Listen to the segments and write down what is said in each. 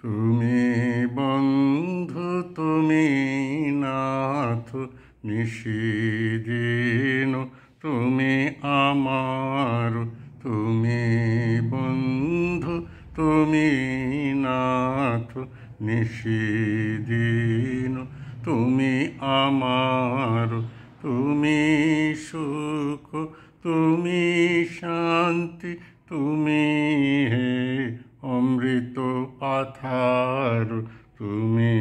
তুমি বন্ধু, তুমি নাথ নিশিদিন, তুমি আমার। তুমি বন্ধু, তুমি নাথ নিশিদিন, তুমি আমার। তুমি সুখ, তুমি শান্তি, তুমি হে অমৃত পাথার। তুমি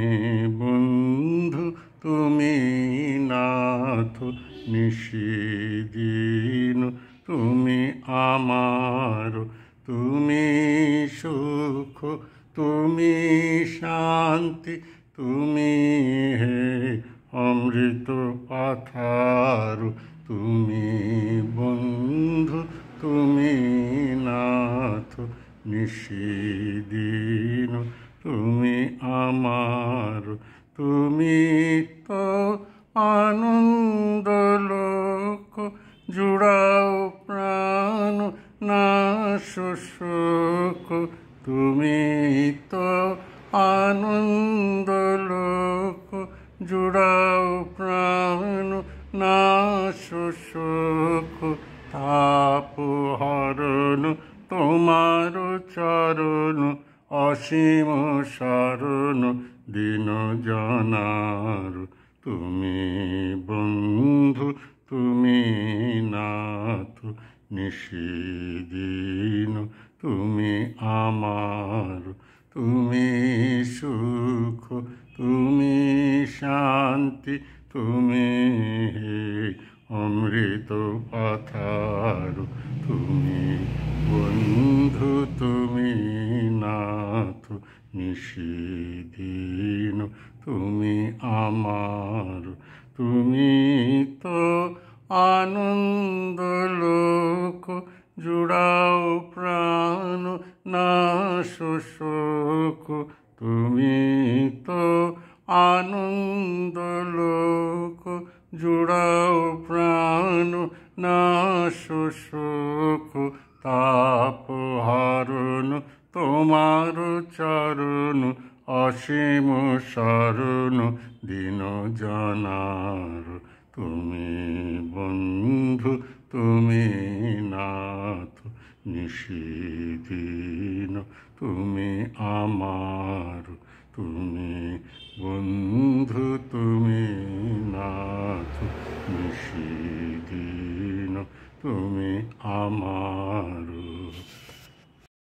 বন্ধু, তুমি নাথ নিশিদিন, তুমি আমার। তুমি সুখ, তুমি শান্তি, তুমি হে অমৃত পাথার। তুমি বন্ধু, তুমি নাথ নিশিদিন, তুমি আমার। তুমি তো আনন্দ লোক, জুড়াও প্রাণ নাশ শোক। তুমি তো আনন্দ লোক, জুড়াও প্রাণ নাশ শোক। তাপ হরণ তোমার চরণ, অসীম শরণ দিন জনার। তুমি বন্ধু, তুমি নাথ নিশিদিন, তুমি আমার। তুমি সুখ, তুমি শান্তি, তুমি হে অমৃত পাথার। তুমি বন্ধু, তুমি নাথ নিশিদিন, তুমি আমার। তুমি তো আনন্দ লোক, জুড়াও প্রাণ নাশ শোক। তুমি তো আনন্দ লোক, জুড়াও প্রাণ নাশ শোক। তাপ হরণ তোমার চরণ, অসীম শরণ দিন জনার। তুমি বন্ধু, তুমি নাথ নিশিদিন, তুমি আমার। তুমি বন্ধু, তুমি নাথ নিশিদিন, তুমি আমার।